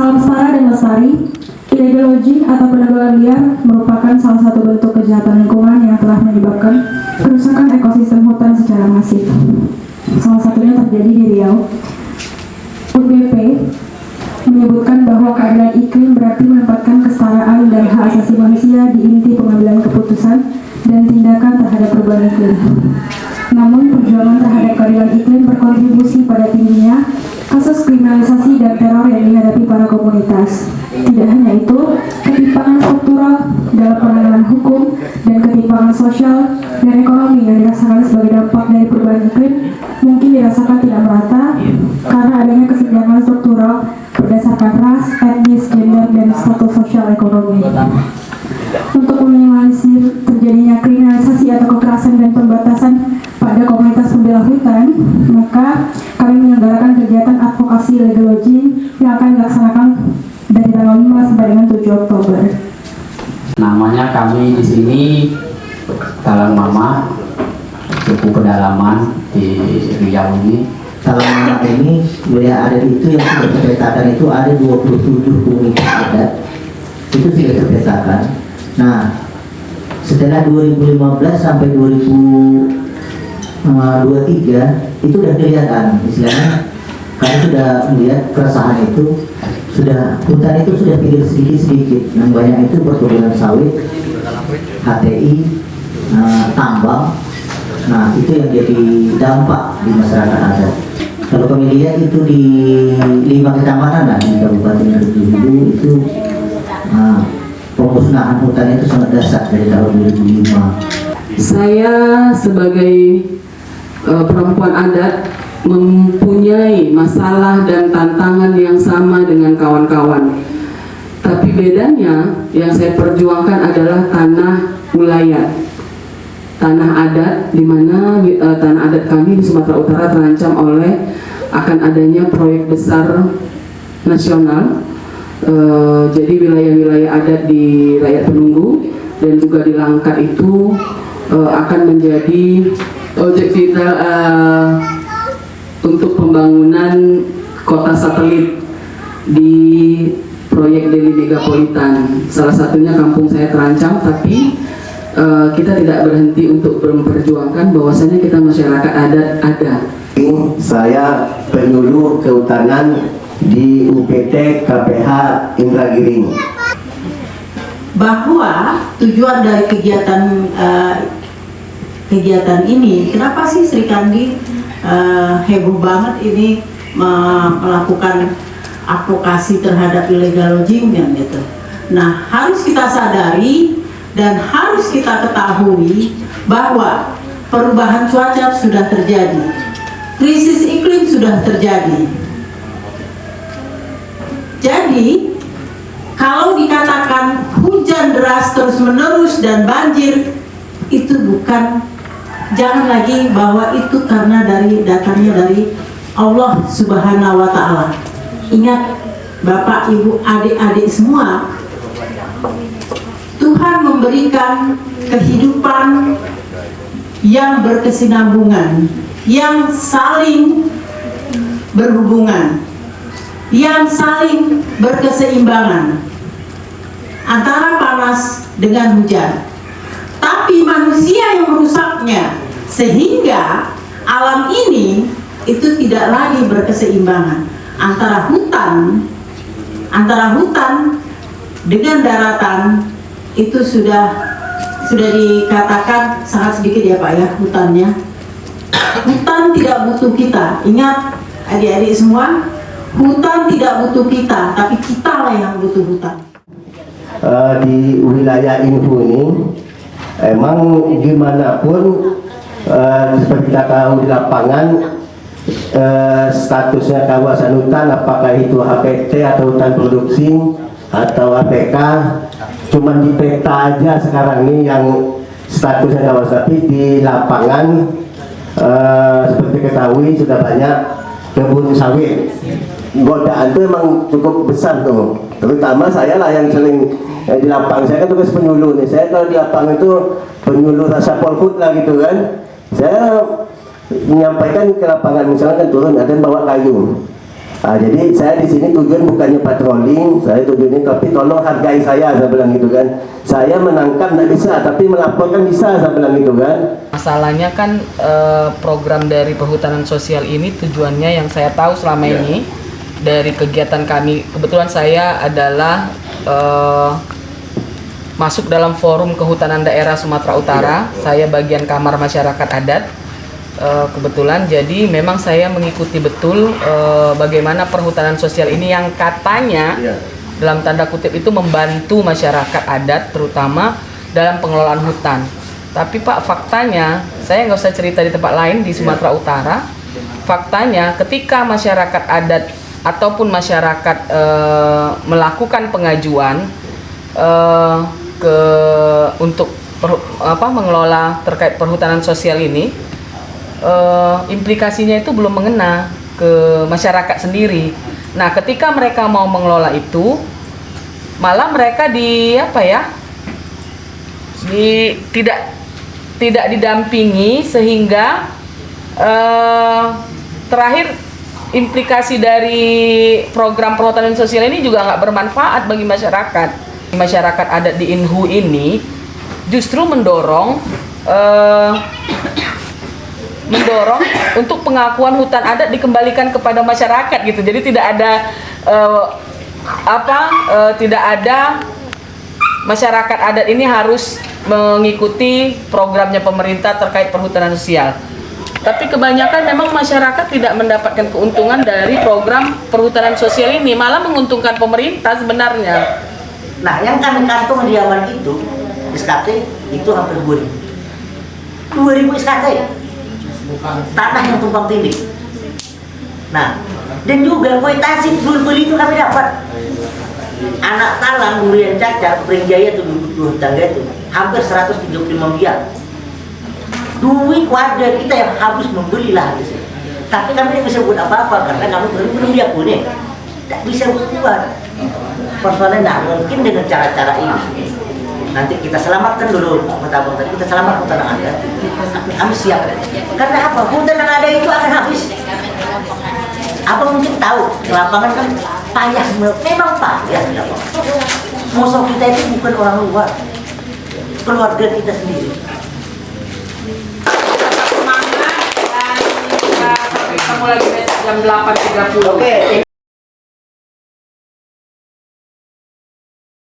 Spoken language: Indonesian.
Salam setara dan lestari. Illegal logging atau penanggulangan liar merupakan salah satu bentuk kejahatan lingkungan yang telah menyebabkan kerusakan ekosistem hutan secara masif. Salah satunya terjadi di Riau. UNDP menyebutkan bahwa keadilan iklim berarti menempatkan kesetaraan dan hak asasi manusia di inti pengambilan keputusan dan tindakan terhadap perubahan iklim. Namun, perjuangan terhadap keadilan iklim berkontribusi pada tingginya kasus kriminalisasi dan teror yang dihadapi para komunitas. Tidak hanya itu, ketimpangan struktural dalam penanganan hukum dan ketimpangan sosial dan ekonomi yang dirasakan sebagai dampak dari perubahan iklim mungkin dirasakan tidak merata karena adanya kesenjangan struktural berdasarkan ras, etnis, gender, dan status sosial ekonomi. Untuk meminimalisir terjadinya kriminalisasi atau kekerasan dan pembatasan pada komunitas pembela hutan, maka kami menyelenggarakan kegiatan advokasi illegal logging yang akan dilaksanakan dari tanggal 5 sampai dengan 7 Oktober. Namanya kami di sini Talang Mama, suku pedalaman di Riau ini. Talang Mama ini wilayah adat itu yang sudah terpetakan itu ada 27 komunitas adat, itu sudah terpetakan. Nah, setelah 2015 sampai 2023 itu sudah kelihatan, istilahnya kami sudah melihat keresahan itu, sudah hutan itu sudah pinggir sedikit-sedikit, yang banyak itu perkebunan sawit, HTI, tambang. Nah, itu yang jadi dampak di masyarakat adat. Kalau kami lihat itu di 5 kecamatan lah di Kabupaten Luwu itu pemusnahan hutan itu sangat dasar dari tahun 2005. Saya sebagai perempuan adat mempunyai masalah dan tantangan yang sama dengan kawan-kawan. Tapi bedanya yang saya perjuangkan adalah tanah wilayah, tanah adat, di mana tanah adat kami di Sumatera Utara terancam oleh akan adanya proyek besar nasional. Jadi wilayah-wilayah adat di Rakyat Penunggu dan juga di Langkat itu akan menjadi objek vital untuk pembangunan kota satelit di proyek Delhi Megapolitan. Salah satunya kampung saya terancam, tapi kita tidak berhenti untuk memperjuangkan bahwasanya kita masyarakat adat ada. Saya penyuluh kehutanan di UPT KPH Indragiri. Bahwa tujuan dari kegiatan ini, kenapa sih Sri Kandi heboh banget ini melakukan advokasi terhadap illegal logging gitu. Nah, harus kita sadari dan harus kita ketahui bahwa perubahan cuaca sudah terjadi, krisis iklim sudah terjadi. Jadi, kalau dikatakan hujan deras terus-menerus dan banjir, itu bukan, jangan lagi bahwa itu karena datangnya dari Allah Subhanahu wa Ta'ala. Ingat, Bapak, Ibu, adik-adik semua, Tuhan memberikan kehidupan yang berkesinambungan, yang saling berhubungan, yang saling berkeseimbangan antara panas dengan hujan. Tapi manusia yang merusaknya, sehingga alam ini itu tidak lagi berkeseimbangan antara hutan dengan daratan. Itu sudah dikatakan sangat sedikit ya Pak ya hutannya. Hutan tidak butuh kita. Ingat adik-adik semua, hutan tidak butuh kita, tapi kita lah yang butuh hutan. Di wilayah Info ini emang gimana pun seperti kita tahu di lapangan statusnya kawasan hutan, apakah itu HPT atau hutan produksi atau APK, cuman di peta aja sekarang ini yang statusnya kawasan, tapi di lapangan seperti ketahui sudah banyak kebun sawit. Godaan itu emang cukup besar tuh, terutama saya lah yang sering di lapang. Saya kan tugas penyuluh nih, saya kalau di lapang itu penyuluh rasa polhut lah gitu kan. Saya menyampaikan ke lapangan, misalnya kan turun ada yang bawa kayu, Jadi saya di sini tujuan bukannya patrolling, saya tujuannya tapi tolong hargai saya bilang gitu kan. Saya menangkap nggak bisa, tapi melaporkan bisa, saya bilang gitu kan. Masalahnya kan program dari perhutanan sosial ini tujuannya yang saya tahu selama ini dari kegiatan kami, kebetulan saya adalah masuk dalam forum kehutanan daerah Sumatera Utara. Saya bagian kamar masyarakat adat. Kebetulan jadi memang saya mengikuti betul bagaimana perhutanan sosial ini yang katanya dalam tanda kutip itu membantu masyarakat adat terutama dalam pengelolaan hutan. Tapi Pak, faktanya saya nggak usah cerita di tempat lain di Sumatera Utara. Faktanya ketika masyarakat adat ataupun masyarakat melakukan pengajuan untuk mengelola terkait perhutanan sosial ini, implikasinya itu belum mengena ke masyarakat sendiri. Nah, ketika mereka mau mengelola itu, malah mereka tidak didampingi sehingga terakhir implikasi dari program perhutanan sosial ini juga nggak bermanfaat bagi masyarakat. Masyarakat adat di Inhu ini justru mendorong untuk pengakuan hutan adat dikembalikan kepada masyarakat gitu. Jadi tidak ada tidak ada masyarakat adat ini harus mengikuti programnya pemerintah terkait perhutanan sosial. Tapi kebanyakan memang masyarakat tidak mendapatkan keuntungan dari program perhutanan sosial ini, malah menguntungkan pemerintah sebenarnya. Nah, yang kami kantung di awal itu SKT itu hampir 2.000 SKT. Tanah yang tumpang tindih. Nah, dan juga kuitasi beli itu kami dapat. Anak talang, durian cacar, Prinjaya itu dulu tangga itu hampir 135 miliar. Duit warga kita yang habis membeli lah di sini. Tapi kami tidak bisa buat apa-apa karena kami belum diakuni. Tidak bisa buat. Persoalannya nah, mungkin dengan cara-cara ini. Nanti kita selamatkan dulu Hutan tadi, kita selamatkan hutan yang ada. Kami siap. Karena apa? Hutan yang ada itu akan habis. Apa mungkin tahu? Lapangan kan payah, memang payah. Musuh kita itu bukan orang luar, keluarga kita sendiri. Semangat dan sampai ketemu lagi besok jam 8.30. Oke.